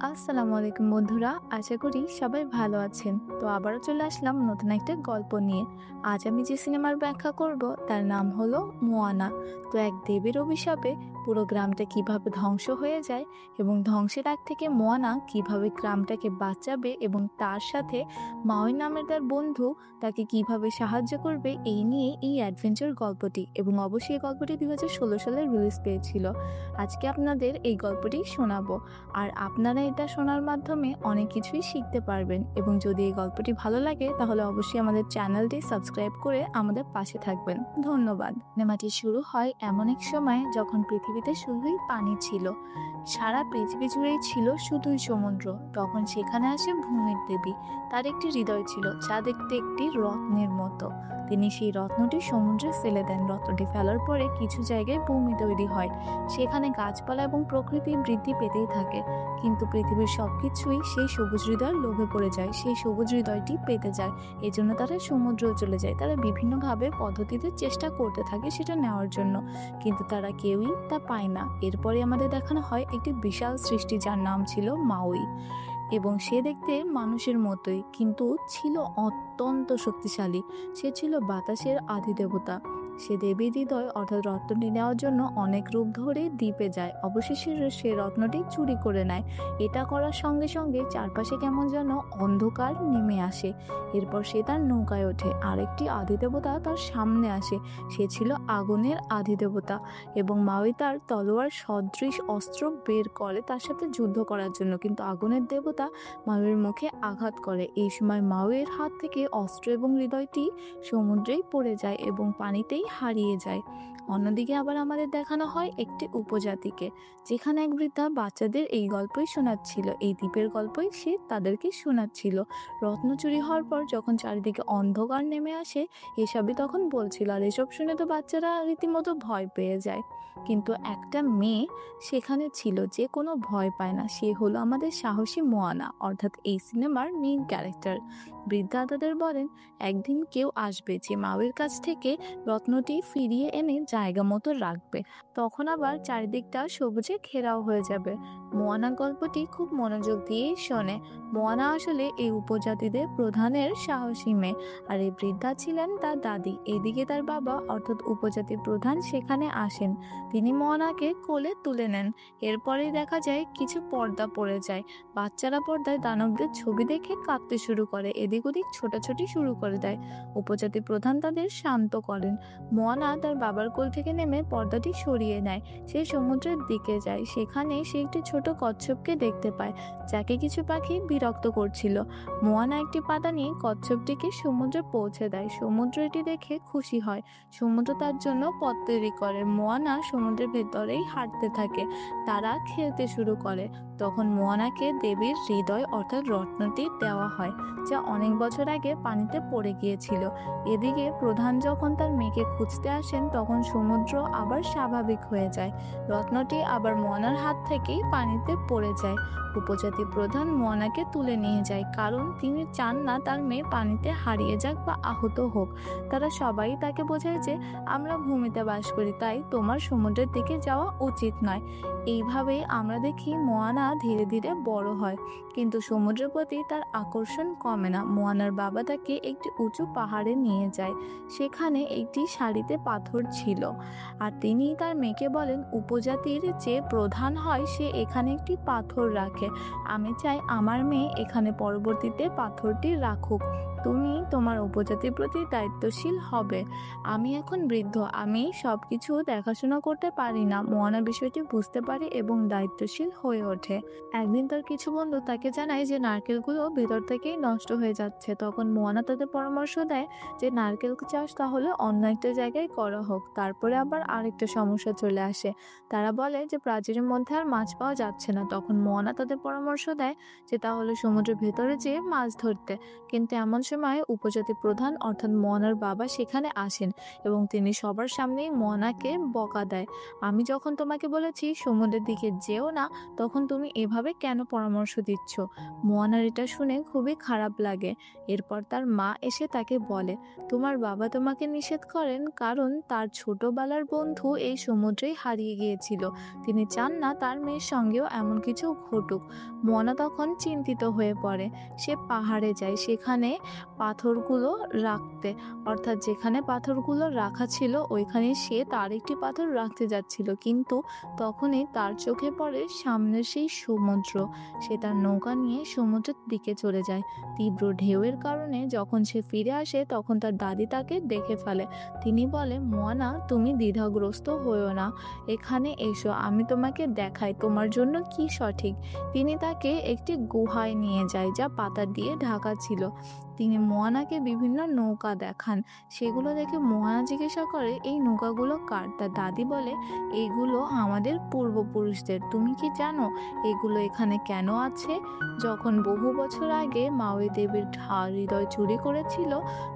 আসসালামু আলাইকুম বন্ধুরা, আশা করি সবাই ভালো আছেন। তো আবারও চলে আসলাম নতুন একটা গল্প নিয়ে। আজ আমি যে সিনেমার ব্যাখ্যা করব তার নাম হলো মোয়ানা। তো এক দেবীর অভিশাপে পুরো গ্রামটা কিভাবে ধ্বংস হয়ে যায় এবং ধ্বংসের আগ থেকে মোয়ানা কিভাবে গ্রামটাকে বাঁচাবে এবং তার সাথে মাওই নামের তার বন্ধু তাকে কিভাবে সাহায্য করবে, এই নিয়ে এই অ্যাডভেঞ্চার গল্পটি। এবং অবশ্যই এই গল্পটি 2016 সালে রিলিজ পেয়েছিল। আজকে আপনাদের এই গল্পটি শোনাবো। আর আপনারা এটা শোনার মাধ্যমে অনেক কিছুই শিখতে পারবেন। এবং যদি এই গল্পটি ভালো লাগে তাহলে অবশ্যই আমাদের চ্যানেলটি সাবস্ক্রাইব করে আমাদের পাশে থাকবেন। ধন্যবাদ। সিনেমাটি শুরু হয় এমন এক সময় যখন পৃথিবীতে শুধুই পানি ছিল। সারা পৃথিবী জুড়েই ছিল শুধুই সমুদ্র। তখন সেখানে আসে ভূমির দেবী। তার একটি হৃদয় ছিল যা দেখতে একটি রত্নের মতো। তিনি সেই রত্নটি সমুদ্রে ফেলে দেন। রত্নটি ফেলার পরে কিছু জায়গায় ভূমি তৈরি হয়। সেখানে গাছপালা এবং প্রকৃতি বৃদ্ধি পেতেই থাকে। কিন্তু পৃথিবীর সবকিছুই সেই সবুজ হৃদয়ের লোভে পড়ে যায়। সেই সবুজ হৃদয়টি পেতে যায়। এজন্য তারা সমুদ্র চলে যায়। তারা বিভিন্নভাবে পদ্ধতিতে চেষ্টা করতে থাকে সেটা নেওয়ার জন্য, কিন্তু তারা কেউই তা পায় না। এরপরে আমাদের দেখানো হয় একটি বিশাল সৃষ্টি যার নাম ছিল মাউই। এবং সে দেখতে মানুষের মতোই, কিন্তু ছিল অত্যন্ত শক্তিশালী। সে ছিল বাতাসের আদিদেবতা। সে দেবী হৃদয় অর্থাৎ রত্নটি নেওয়ার জন্য অনেক রূপ ধরে দ্বীপে যায়। অবশেষে সে রত্নটি চুরি করে নেয়। এটা করার সঙ্গে সঙ্গে চারপাশে কেমন যেন অন্ধকার নেমে আসে। এরপর সে তার নৌকায় ওঠে। আরেকটি আদিদেবতা তার সামনে আসে। সে ছিল আগুনের আদিদেবতা এবং মাউই তার তলোয়ার সদৃশ অস্ত্র বের করে তার সাথে যুদ্ধ করার জন্য, কিন্তু আগুনের দেবতা মাউইয়ের মুখে আঘাত করে। এই সময় মাউইয়ের হাত থেকে অস্ত্র এবং হৃদয়টি সমুদ্রেই পড়ে যায় এবং পানিতেই হারিয়ে যায়। অন্যদিকে আবার আমাদের দেখানো হয় একটি উপজাতিকে, যেখানে এক বৃদ্ধা বাচ্চাদের এই গল্পই শোনাচ্ছিল। এই দ্বীপের গল্পই সে তাদেরকে শোনাচ্ছিল। রত্ন চুরি হওয়ার পর যখন চারিদিকে অন্ধকার নেমে আসে, এসবই তখন বলছিল। আর এসব শুনে তো বাচ্চারা রীতিমতো ভয় পেয়ে যায়। কিন্তু একটা মেয়ে সেখানে ছিল যে কোনো ভয় পায় না। সে হলো আমাদের সাহসী মোয়ানা, অর্থাৎ এই সিনেমার মেইন ক্যারেক্টার। বৃদ্ধা তাদের বলেন একদিন কেউ আসবে যে মাউয়ের কাছ থেকে রত্নটি ফিরিয়ে এনে জায়গা মতো রাখবে। তখন আবার চারিদিকটা সবুজে ঘেরাও হয়ে যাবে। মোয়ানা গল্পটি খুব মনোযোগ দিয়েই শোনে। মোয়ানা আসলে এই উপজাতিদের প্রধানের সাহসী মেয়ে, আর এই বৃদ্ধা ছিলেন তার দাদি। এদিকে তার বাবা অর্থাৎ উপজাতির প্রধান সেখানে আসেন। তিনি মোয়ানাকে কোলে তুলে নেন। এরপরেই দেখা যায় কিছু পর্দা পড়ে যায়। বাচ্চারা পর্দায় দানবদের ছবি দেখে কাঁদতে শুরু করে, এদিক ওদিক ছোটাছুটি শুরু করে দেয়। উপজাতি প্রধান তাদের শান্ত করেন। মোয়ানা তার বাবার কোল থেকে নেমে পর্দাটি সরিয়ে নেয়। সে সমুদ্রের দিকে যায়। সেখানে সে একটি ছোট কচ্ছপকে দেখতে পায়, যাকে কিছু পাখি বিরক্ত করছিল। মোয়ানা একটি পাতা নিয়ে কচ্ছপটিকে সমুদ্রে পৌঁছে দেয়। সমুদ্র এটি দেখে খুশি হয়। সমুদ্র তার জন্য পথ তৈরি করে। মোয়ানা সমুদ্রের ভেতরেই হাঁটতে থাকে। তারা খেলতে শুরু করে। তখন মোয়ানাকে দেবীর হৃদয় অর্থাৎ রত্নটি দেওয়া হয়, যা অনেক বছর আগে পানিতে পড়ে গিয়েছিল। এদিকে প্রধান যখন তার মেয়েকে খুঁজতে আসেন তখন সমুদ্র আবার স্বাভাবিক হয়ে যায়। রত্নটি আবার মোয়ানার হাত থেকেই পানিতে পড়ে যায়। উপজাতি প্রধান মোয়ানাকে তুলে নিয়ে যায়, কারণ তিনি চান না তার মেয়ে পানিতে হারিয়ে যাক বা আহত হোক। তারা সবাই তাকে বোঝায় যে আমরা ভূমিতে বাস করি, তাই তোমার সমুদ্রের দিকে যাওয়া উচিত নয়। এইভাবেই আমরা দেখি মোয়ানা ধীরে ধীরে বড় হয়, কিন্তু সমুদ্রের প্রতি তার আকর্ষণ কমে না। মোয়ানার বাবা তাকে একটি উঁচু পাহাড়ে নিয়ে যায়। সেখানে একটি সারিতে পাথর ছিল, আর তিনি তার মেয়েকে বলেন উপজাতির যে প্রধান হয় সে এখানে একটি পাথর রাখে। আমি চাই আমার মেয়ে এখানে পরবর্তীতে পাথরটি রাখুক। তুমি তোমার উপজাতির প্রতি দায়িত্বশীল হবে। আমি এখন বৃদ্ধ, আমি সবকিছু দেখাশোনা করতে পারি না। মোয়ানা বিষয়টি বুঝতে পারে এবং দায়িত্বশীল হয়ে ওঠে। একদিন তার কিছু বন্ধু তাকে জানায় যে নারকেলগুলো ভেতর থেকেই নষ্ট হয়ে যাচ্ছে। তখন মোয়ানা তাদের পরামর্শ দেয় যে নারকেল চাষ তাহলে অন্য একটা জায়গায় করা হোক। তারপরে আবার আরেকটা সমস্যা চলে আসে। তারা বলে যে প্রাচীরের মধ্যে আর মাছ পাওয়া যাচ্ছে না। তখন মোয়ানা তাদের পরামর্শ দেয় যে তাহলে সমুদ্রের ভেতরে যেয়ে মাছ ধরতে। কিন্তু এমন সময় উপজাতি প্রধান অর্থাৎ মোয়ানার বাবা সেখানে আসেন এবং তিনি সবার সামনেই মোয়ানাকে বকা দেয়। আমি যখন তোমাকে বলেছি সমুদ্রের দিকে যেও না, তখন তুমি এভাবে কেন পরামর্শ দিচ্ছ? মোয়ানার এটা শুনে খুবই খারাপ লাগে। এরপর তার মা এসে তাকে বলে, তোমার বাবা তোমাকে নিষেধ করেন কারণ তার ছোটবেলার বন্ধু এই সমুদ্রেই হারিয়ে গিয়েছিল। তিনি চান না তার মেয়ের সঙ্গেও এমন কিছু ঘটুক। মোয়ানা তখন চিন্তিত হয়ে পড়ে। সে পাহাড়ে যায় সেখানে পাথরগুলো রাখতে, অর্থাৎ যেখানে পাথরগুলো রাখা ছিল ওইখানে সে তার একটি পাথর রাখতে যাচ্ছিল, কিন্তু তখনই তার চোখে পড়ে সামনের সেই সমুদ্র। সে তার নৌকা নিয়ে সমুদ্রের দিকে চলে যায়। তীব্র ঢেউয়ের কারণে যখন সে ফিরে আসে তখন তার দাদি তাকে দেখে ফেলে। তিনি বলে, মোয়ানা, তুমি দ্বিধাগ্রস্ত হইও না, এখানে এসো, আমি তোমাকে দেখাই তোমার জন্য কি সঠিক। তিনি তাকে একটি গুহায় নিয়ে যায় যা পাতা দিয়ে ঢাকা ছিল। তিনি মোয়ানাকে বিভিন্ন নৌকা দেখান। সেগুলো দেখে মোয়ানা জিজ্ঞাসা করে, এই নৌকাগুলো কার? তার দাদি বলে, এগুলো আমাদের পূর্বপুরুষদের। তুমি কি জানো এগুলো এখানে কেন আছে? যখন বহু বছর আগে মাওই দেবীর হৃদয় চুরি করেছিল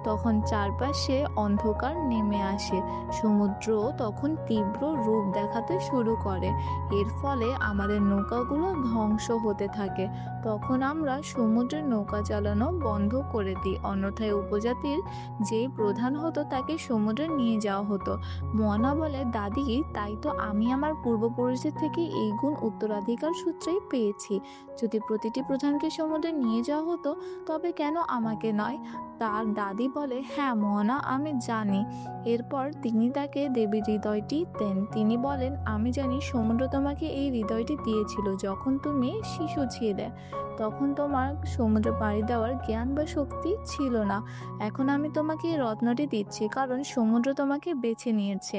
তখন চারপাশে অন্ধকার নেমে আসে। সমুদ্র তখন তীব্র রূপ দেখাতে শুরু করে। এর ফলে আমাদের নৌকাগুলো ধ্বংস হতে থাকে। তখন আমরা সমুদ্রের নৌকা চালানো বন্ধ করে দিই, অন্যথায় উপজাতির যে প্রধান হতো তাকে সমুদ্রে নিয়ে যাওয়া হতো। মোয়ানা বলে, দাদি, তাই তো আমি আমার পূর্বপুরুষদের থেকে এই গুণ উত্তরাধিকার সূত্রেই পেয়েছি। যদি প্রতিটি প্রধানকে সমুদ্রে নিয়ে যাওয়া হতো তবে কেন আমাকে নয়? তার দাদি বলে, হ্যাঁ মোয়ানা, আমি জানি। এরপর তিনি তাকে দেবীর হৃদয়টি দেন। তিনি বলেন, আমি জানি সমুদ্র তোমাকে এই হৃদয়টি দিয়েছিল যখন তুমি শিশু ছিলে। তখন তোমার সমুদ্রে পাড়ি দেওয়ার জ্ঞান বা শক্তি ছিল না। এখন আমি তোমাকে এই রত্নটি দিচ্ছি কারণ সমুদ্র তোমাকে বেছে নিয়েছে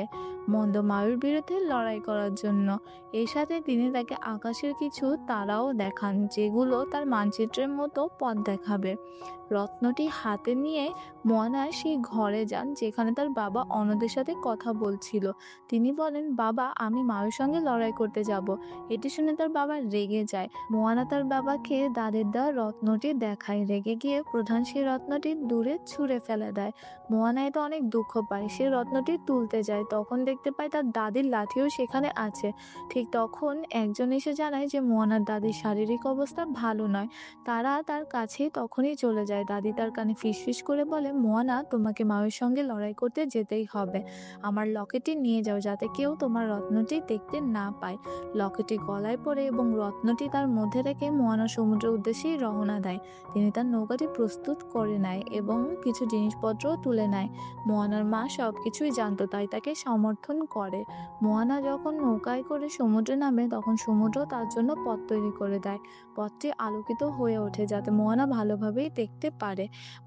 মন্দ মায়ুর বিরুদ্ধে লড়াই করার জন্য। এর সাথে তিনি তাকে আকাশের কিছু তারাও দেখান যেগুলো তার মানচিত্রের মতো পথ দেখাবে। রত্নটি হাতে নিয়ে মোয়ানা সেই ঘরে যান যেখানে তার বাবা অনদের সাথে কথা বলছিল। তিনি বলেন, বাবা, আমি মায়ের সঙ্গে লড়াই করতে যাব। এটি শুনে তার বাবা রেগে যায়। মোয়ানা তার বাবাকে দাদির দেওয়া রত্নটি দেখায়। রেগে গিয়ে প্রধান সেই রত্নটি দূরে ছুঁড়ে ফেলে দেয়। মোয়ানা এতে অনেক দুঃখ পায়। সে রত্নটি তুলতে যায়, তখন দেখতে পায় তার দাদির লাঠিও সেখানে আছে। ঠিক তখন একজন এসে জানায় যে মোয়ানার দাদির শারীরিক অবস্থা ভালো নয়। তারা তার কাছে তখনই চলে যায়। দাদি তার কানে ফিসফিস করে বলে, মোয়ানা, তোমাকে মায়ের সঙ্গে লড়াই করতে যেতেই হবে। আমার লকেটটি নিয়ে যাও যাতে কেউ তোমার রত্নটি দেখতে না পায়। লকেটটি গলায় পড়ে এবং রত্নটি তার মধ্যে রেখে মোয়ানা সমুদ্রের উদ্দেশ্যেই রওনা দেয়। তিনি তার নৌকাটি প্রস্তুত করে নেয় এবং কিছু জিনিসপত্রও তুলে নেয়। মোয়ানার মা সবকিছুই জানতো, তাই তাকে সমর্থন করে। মোয়ানা যখন নৌকায় করে সমুদ্রে নামে তখন সমুদ্র তার জন্য পথ তৈরি করে দেয়। পথটি আলোকিত হয়ে ওঠে যাতে মোয়ানা ভালোভাবেই দেখতে পারে।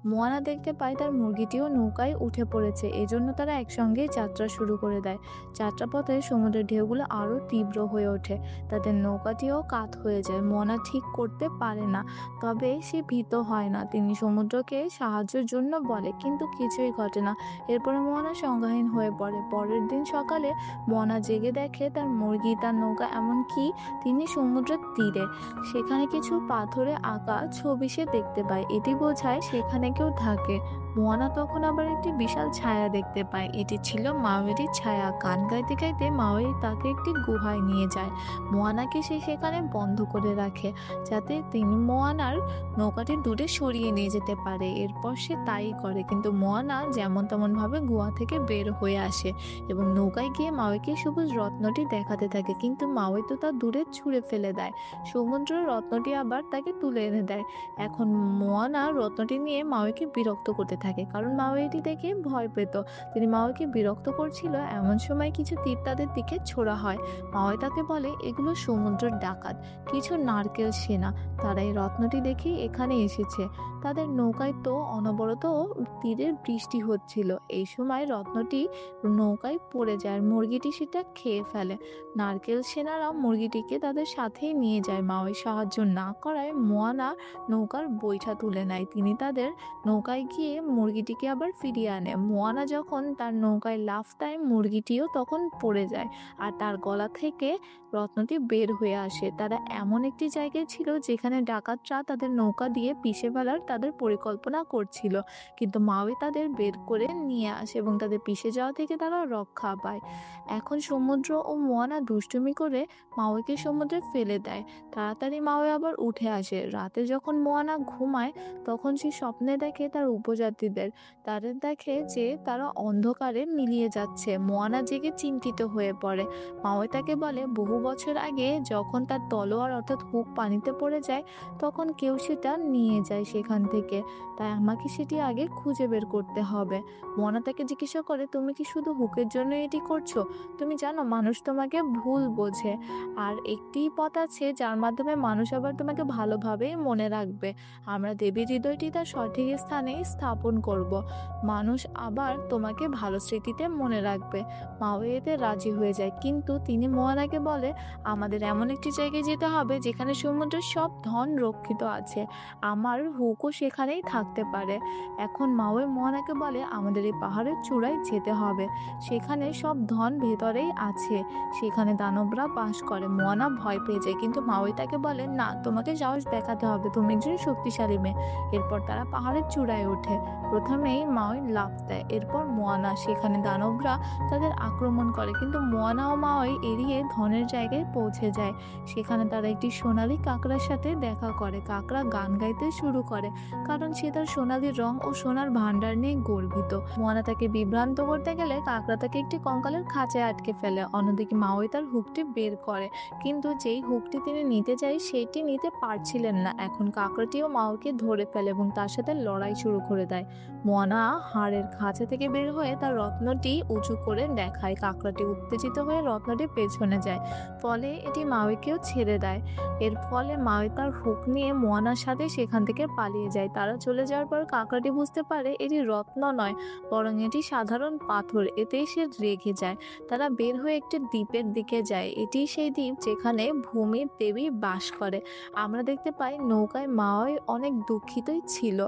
মোয়ানা দেখতে পায় তার মুরগিটিও নৌকায় উঠে পড়েছে, এজন্য তারা একসঙ্গেই যাত্রা শুরু করে দেয়। যাত্রাপথে সমুদ্রের ঢেউগুলো আরও তীব্র হয়ে ওঠে। তাদের নৌকাটিও কাত হয়ে যায়। মোয়ানা ঠিক করতে পারে না, তবে সে ভীত হয় না। তিনি সমুদ্রকে সাহায্যের জন্য বলে, কিন্তু কিছুই ঘটে না। এরপরে মোয়ানা সংজ্ঞাহীন হয়ে পড়ে। পরের দিন সকালে মোয়ানা জেগে দেখে তার মুরগি, তার নৌকা, এমনকি তিনি সমুদ্রের তীরে। সেখানে কিছু পাথরে আঁকা ছবি সে দেখতে পায়। এটি বোঝায় সেখানে কেউ থাকে। মোয়ানা তখন আবার একটি বিশাল ছায়া দেখতে পায়। এটি ছিল মাওয়েরির ছায়া। গান গাইতে গাইতে মাওয়েরি তাকে একটি গুহায় নিয়ে যায়। মোয়ানাকে সে সেখানে বন্ধ করে রাখে যাতে তিনি মোয়ানার নৌকাটি দূরে সরিয়ে নিয়ে যেতে পারে। এরপর সে তাই করে, কিন্তু মোয়ানা যেমন তেমন ভাবে গুহা থেকে বের হয়ে আসে এবং নৌকায় গিয়ে মাওয়েকে সবুজ রত্নটি দেখাতে থাকে, কিন্তু মাওয়ে তো তা দূরে ছুঁড়ে ফেলে দেয়। সমুদ্র রত্নটি আবার তাকে তুলে এনে দেয়। এখন মোয়ানা রত্নটি নিয়ে মাওয়েকে বিরক্ত করতে থাকে কারণ মাওয়ে এটি দেখে ভয় পেত। তিনি মাওয়েকে বিরক্ত করছিল এমন সময় কিছু তীর তাদের দিকে ছোড়া হয়। মাওয়ে তাকে বলে, এগুলো সমুদ্রের ডাকাত, কিছু নারকেল সেনা। তারা এই রত্নটি দেখে এখানে এসেছে। তাদের নৌকায় তো অনবরত তীরের বৃষ্টি হচ্ছিল। এই সময় রত্নটি নৌকায় পড়ে যায় আর মুরগিটি সেটা খেয়ে ফেলে। নারকেল সেনারা মুরগিটিকে তাদের সাথেই নিয়ে যায়। মাওয়ে সাহায্য না করায় মোয়ানা নৌকার বৈঠা তুলে নেয়। তিনি তাদের নৌকায় গিয়ে মুরগিটিকে আবার ফিরিয়ে আনে। মোয়ানা যখন তার নৌকায় লাফ দেয় মুরগিটিও তখন পড়ে যায় আর তার গলা থেকে রত্নটি বের হয়ে আসে। তারা এমন একটি জায়গায় ছিল যেখানে ডাকাতরা তাদের নৌকা দিয়ে পিষে ফেলার তাদের পরিকল্পনা করছিল, কিন্তু মাওয়ে তাদের বের করে নিয়ে আসে এবং তাদের পিষে যাওয়া থেকে তারা রক্ষা পায়। এখন সমুদ্র ও মোয়ানা দুষ্টুমি করে মাওয়েকে সমুদ্রে ফেলে দেয়। তাড়াতাড়ি মাওয়ে আবার উঠে আসে। রাতে যখন মোয়ানা ঘুমায় তখন সে স্বপ্নে দেখে তার উপজাতিদের। তাদের দেখে যে তারা অন্ধকারে মিলিয়ে যাচ্ছে। মোয়ানা জেগে চিন্তিত হয়ে পড়ে। মাওয়ে তাকে বলে বহু বছর আগে যখন তার তলোয়ার অর্থাৎ হুক পানিতে পড়ে যায় তখন কেউ সেটা নিয়ে যায় সেখান থেকে, তাই আমাকে সেটি আগে খুঁজে বের করতে হবে। মোয়ানা তাকে জিজ্ঞাসা করে, তুমি কি শুধু হুকের জন্য এটি করছো? তুমি জানো মানুষ তোমাকে ভুল বোঝে, আর একটি পথ আছে যার মাধ্যমে মানুষ আবার তোমাকে ভালোভাবেই মনে রাখবে। আমরা দেবীর হৃদয়টি তার সঠিক স্থানে স্থাপন করব। মানুষ আবার তোমাকে ভালো স্মৃতিতে মনে রাখবে। মাওয়ে এতে রাজি হয়ে যায়, কিন্তু তিনি মোয়ানাকে বলে আমাদের এমন একটি জায়গায় যেতে হবে যেখানে সমুদ্রের সব ধন রক্ষিত আছে। আমার হুকও সেখানেই থাকতে পারে। এখন মাওয়ে মোয়ানাকে বলে আমাদের এই পাহাড়ের চূড়ায় যেতে হবে, সেখানে সব ধন ভেতরেই আছে, সেখানে দানবরা বাস করে। মোয়ানা ভয় পেয়ে যায়, কিন্তু মাওয়ে তাকে বলে না, তোমাকে সাহস দেখাতে হবে, তুমি একজন শক্তিশালী মেয়ে। এরপর তারা পাহাড়ের চূড়ায় ওঠে। প্রথমেই মাওয়ে লাফ দেয়, এরপর মোয়ানা। সেখানে দানবরা তাদের আক্রমণ করে, কিন্তু মোয়ানা ও মাওয়ে এড়িয়ে ধনের জায়গায় পৌঁছে যায়। সেখানে তারা একটি সোনালী কাঁকড়ার সাথে দেখা করে। কাঁকড়া গান গাইতে শুরু করে, কারণ সে তার সোনালী রং ও সোনার ভান্ডার নিয়ে গর্বিত। মোয়ানা তাকে বিভ্রান্ত করতে গেলে কাঁকড়া তাকে একটি কঙ্কালের খাঁচায় আটকে ফেলে। অন্যদিকে মাওয়ে তার হুকটি বের করে, কিন্তু যেই হুকটি তিনি নিতে চায় সেটি নিতে পারছিলেন না। এখন কাঁকড়াটিও মাওকে ধরে ফেলে এবং তার সাথে লড়াই শুরু করে দেয়। মোয়ানা হাড়ের খাঁচা থেকে বের হয়ে তার রত্নটি উঁচু করে দেখায়। কাঁকড়াটি উত্তেজিত হয়ে রত্নটি পেছনে যায়, ফলে এটি মাওয়েকেও ছেড়ে দেয়। এর ফলে মাওয়ে তার হুক নিয়ে মোয়ানার সাথে সেখান থেকে পালিয়ে যায়। তারা চলে যাওয়ার পর কাঁকড়াটি বুঝতে পারে এটি রত্ন নয়, বরং এটি সাধারণ পাথর। এতেই সে রেগে যায়। তারা বের হয়ে একটি দ্বীপের দিকে যায়। এটি সেই দ্বীপ যেখানে ভূমির দেবী বাস করে। আমরা দেখতে পাই নৌকায় মাওয়ে অনেক দুঃখিতই ছিল,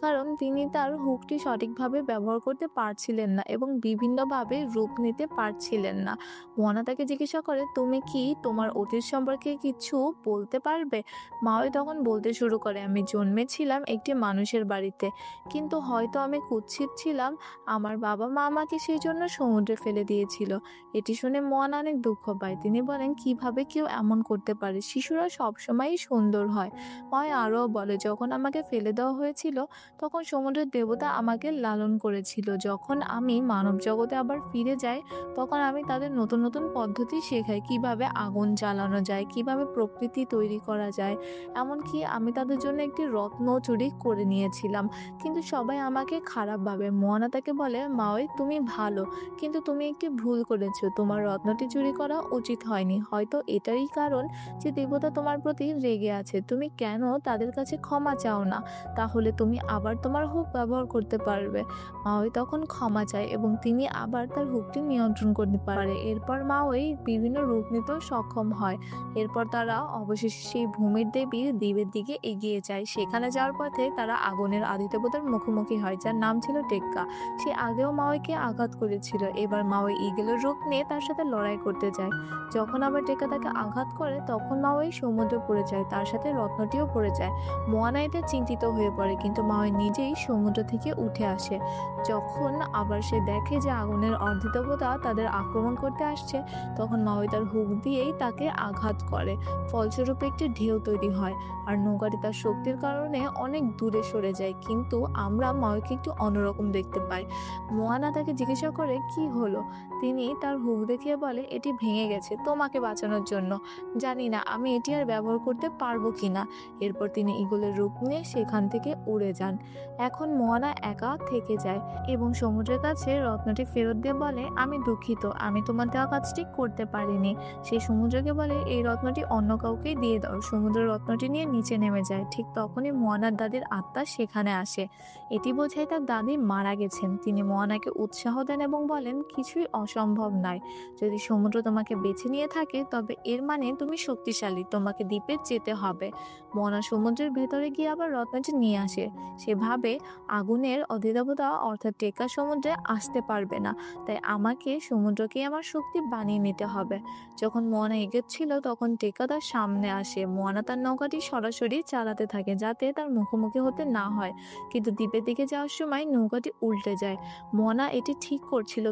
কারণ তিনি তার হুকটি সঠিকভাবে ব্যবহার করতে পারছিলেন না এবং বিভিন্নভাবে রূপ নিতে পারছিলেন না। মোয়ানা তাকে জিজ্ঞাসা করে, তুমি কি তোমার অতীত সম্পর্কে কিছু বলতে পারবে? মাওয়ে তখন বলতে শুরু করে, আমি জন্মেছিলাম একটি মানুষের বাড়িতে, কিন্তু হয়তো আমি কুৎসিত ছিলাম। আমার বাবা মা আমাকে সেই জন্য সমুদ্রে ফেলে দিয়েছিল। এটি শুনে মোয়ানা অনেক দুঃখ পায়। তিনি বলেন, কিভাবে কেউ এমন করতে পারে? শিশুরা সবসময়ই সুন্দর হয়। মাওয়ে আরও বলে, যখন আমাকে ফেলে দেওয়া হয়েছিল তখন সমুদ্রের দেবতা আমাকে লালন করেছিল। যখন আমি মানব জগতে আবার ফিরে যাই তখন আমি তাদের নতুন নতুন পদ্ধতি শেখাই, কিভাবে আগুন জ্বালানো যায়, কিভাবে প্রকৃতি তৈরি করা যায়। এমনকি আমি তাদের জন্য একটি রত্ন চুরি করে নিয়েছিলাম, কিন্তু সবাই আমাকে খারাপ ভাবে। মোয়ানা তাকে বলে, মাওয়ে তুমি ভালো, কিন্তু তুমি একটি ভুল করেছো। তোমার রত্নটি চুরি করা উচিত হয়নি। হয়তো এটাই কারণ যে দেবতা তোমার প্রতি রেগে আছে। তুমি কেন তাদের কাছে ক্ষমা চাও না? তাহলে তুমি আবার তোমার হুক ব্যবহার করতে পারবে। মাওয়ে তখন ক্ষমা চায় এবং তিনি আবার তার হুকটি নিয়ন্ত্রণ করতে পারে। এরপর মাওয়ে বিভিন্ন রূপ নিতেও সক্ষম হয়। এরপর তারা অবশেষে সেই ভূমির দেবীর দ্বীপের দিকে এগিয়ে যায়। সেখানে যাওয়ার পথে তারা আগুনের আদিদেবতার মুখোমুখি হয়, যার নাম ছিল টেক্কা। সে আগেও মাওয়েকে আঘাত করেছিল। এবার মাওয়ে ঈগলের রূপ নিয়ে তার সাথে লড়াই করতে যায়। যখন আবার টেক্কা তাকে আঘাত করে তখন মাওয়ে সমুদ্রে পড়ে যায়, তার সাথে রত্নটিও পড়ে যায়। মোয়ানা এতে চিন্তিত হয়ে পড়ে, কিন্তু মাওয়ে নিজেই সমুদ্র থেকে উঠে আসে। যখন আবার সে দেখে যে আগুনের অর্ধদেবতা তাদের আক্রমণ করতে আসছে, তখন মাওয়ে তার হুক দিয়েই তাকে আঘাত করে। ফলস্বরূপ একটি ঢেউ তৈরি হয় আর নৌকাটি তার শক্তির কারণে অনেক দূরে সরে যায়। কিন্তু আমরা মাওয়েকে একটু অন্যরকম দেখতে পাই। মোয়ানা তাকে জিজ্ঞাসা করে, কি হলো? তিনি তার হুক দেখিয়ে বলে, এটি ভেঙে গেছে তোমাকে বাঁচানোর জন্য। জানি না আমি এটি আর ব্যবহার করতে পারবো কিনা। এরপর তিনি ঈগলের রূপ নিয়ে সেখান থেকে উড়ে যান। এখন মোয়ানা একা থেকে যায় এবং সমুদ্রের কাছে রত্নটি ফেরত দিয়ে বলে, আমি দুঃখিত, আমি তোমার দেওয়া কাজটি করতে পারিনি। সে সমুদ্রকে বলে, এই রত্নটি অন্য কাউকে দিয়ে দাও। সমুদ্র রত্নটি নিয়ে নিচে নেমে যায়। ঠিক তখনই মোয়ানার দাদির আত্মা সেখানে আসে। এটি বোঝায় তার দাদি মারা গেছেন। তিনি মোয়ানাকে উৎসাহ দেন এবং বলেন, কিছুই অসম্ভব নয়। যদি সমুদ্র তোমাকে বেছে নিয়ে থাকে তবে এর মানে তুমি শক্তিশালী, তোমাকে দ্বীপে যেতে হবে। মোয়ানা সমুদ্রের ভেতরে গিয়ে আবার রত্নটি সমুদ্রে নিয়ে আসে। সে ভাবে আগুনের অধিদেবতা অর্থাৎ টেক্কা সমুদ্রে আসতে পারবে না, তাই আমাকে সমুদ্রকে আমার শক্তি বানিয়ে নিতে হবে। যখন মোয়ানা এগোচ্ছিল তখন টেক্কা তার সামনে আসে। মোয়ানা তার নৌকাটি সরাসরি চালাতে থাকে যাতে তার মুখোমুখি হতে না হয়, কিন্তু দ্বীপের দিকে যাওয়ার সময় নৌকাটি উল্টে যায়। মোয়ানা এটি ঠিক করছিল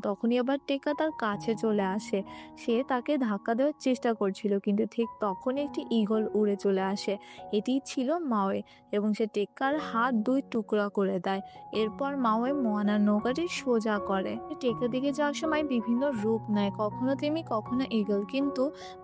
তখনই আবার টেক্কা তার কাছে চলে আসে। সে তাকে ধাক্কা দেওয়ার চেষ্টা করছিল, কিন্তু ঠিক তখনই একটি ঈগল উড়ে চলে আসে। এটি ছিল মাওয়ে, এবং সে টেক্কার হাত দুই টুকরা করে দেয়। এরপর মাওয়ে মোয়ানার নৌকাটি সোজা করে। টেক্কার দিকে যাওয়ার সময় বিভিন্ন রূপ নেয়, কখনো তিমি কখনো ঈগল, কিন্তু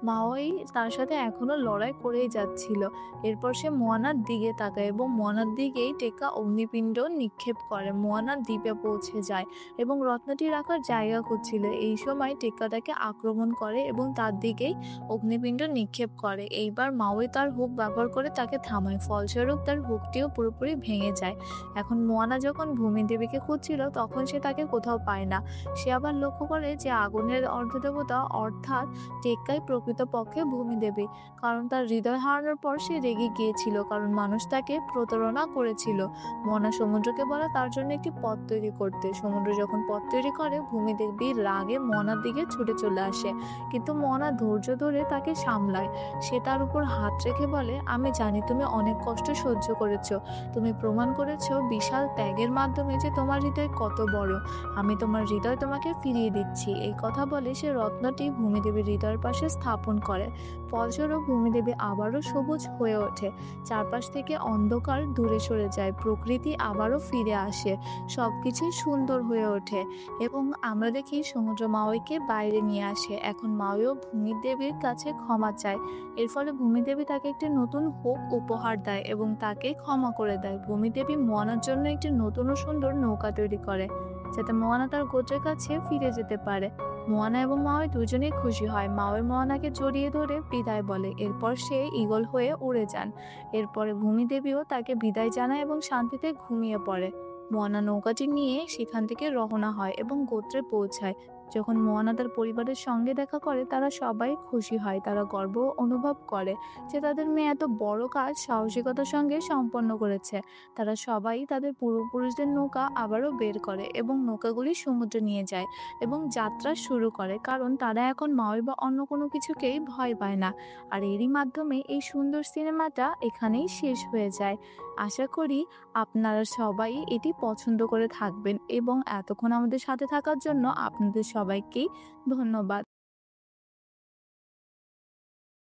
মাওয়ে তার সাথে এখনো লড়াই করেই যাচ্ছিল। এরপর সে মোয়ানার দিকে তাকায় এবং মোয়ানার দিকেই টেক্কা অগ্নিপিণ্ড নিক্ষেপ করে। মোয়ানা দ্বীপে পৌঁছে যায় এবং রত্নটি রাখার জায়গা খুঁজছিল। এই সময় টেক্কা তাকে আক্রমণ করে এবং তার দিকেই অগ্নিপিণ্ড নিক্ষেপ করে। এইবার মাওয়ে তার হুক ব্যবহার করে তাকে থামায়, ফলস্বরূপ তার হুকটিও পুরোপুরি ভেঙে যায়। এখন মোয়ানা যখন ভূমিদেবীকে খুঁজছিল তখন সে তাকে কোথাও পায় না। সে আবার লক্ষ্য করে যে আগুনের অর্ধদেবতা অর্থাৎ টেক্কাই প্রকৃতপক্ষে ভূমিদেবী, কারণ তার হৃদয় হারানোর পর সে রেগে গিয়েছিল, কারণ মানুষ তাকে প্রতারণা করেছিল। মোয়ানা সমুদ্রকে বলে তার জন্য একটি পথ তৈরি করতে। সমুদ্র যখন পথ তৈরি করে, ভূমিদেবী রাগে মোয়ানার দিকে ছুটে চলে আসে, কিন্তু মোয়ানা ধৈর্য ধরে তাকে সামলায়। সে তার উপর হাত রেখে বলে, আমি জানি তুমি অনেক কষ্ট সহ্য করেছো, তুমি প্রমাণ করেছো বিশাল ত্যাগের মাধ্যমে যে তোমার হৃদয় কত বড়। আমি তোমার হৃদয় তোমাকে ফিরিয়ে দিচ্ছি। এই কথা বলে সে রত্নটি ভূমিদেবীর হৃদয়ের পাশে স্থাপন করে। ফলস্বরূপ ভূমিদেবী আবারও সবুজ হয়ে ওঠে, চারপাশ থেকে অন্ধকার দূরে সরে যায়, প্রকৃতি আবারও ফিরে আসে, সবকিছু সুন্দর হয়ে ওঠে এবং আমরা দেখি সমুদ্র মাওয়েকে বাইরে নিয়ে আসে। এখন মাওয়েও ভূমিদেবীর কাছে ক্ষমা চায়। এর ফলে ভূমিদেবী তাকে একটি নতুন হুক উপহার দেয় এবং তাকে ক্ষমা করে দেয়। ভূমিদেবী মোয়ানার জন্য একটি নতুন ও সুন্দর নৌকা তৈরি করে, যাতে মোয়ানা তার গোত্রের কাছে ফিরে যেতে পারে। মোয়ানা এবং মাওয়ে দুজনেই খুশি হয়। মাওয়ে মোয়ানাকে জড়িয়ে ধরে বিদায় বলে, এরপর সে ঈগল হয়ে উড়ে যান। এরপরে ভূমিদেবীও তাকে বিদায় জানায় এবং শান্তিতে ঘুমিয়ে পড়ে। মোয়ানা নৌকাটি নিয়ে সেখান থেকে রওনা হয় এবং গোত্রে পৌঁছায়। যখন মোয়ানা তার পরিবারের সঙ্গে দেখা করে, তারা সবাই খুশি হয়। তারা গর্ব অনুভব করে যে তাদের মেয়ে এত বড় কাজ সাহসিকতার সঙ্গে সম্পন্ন করেছে। তারা সবাই তাদের পূর্বপুরুষদের নৌকা আবারও বের করে এবং নৌকাগুলি সমুদ্রে নিয়ে যায় এবং যাত্রা শুরু করে, কারণ তারা এখন মাওয়ে বা অন্য কোনো কিছুকেই ভয় পায় না। আর এরই মাধ্যমে এই সুন্দর সিনেমাটা এখানেই শেষ হয়ে যায়। আশা করি আপনারা সবাই এটি পছন্দ করে থাকবেন এবং এতক্ষণ আমাদের সাথে থাকার জন্য আপনাদের সবাইকেই ধন্যবাদ।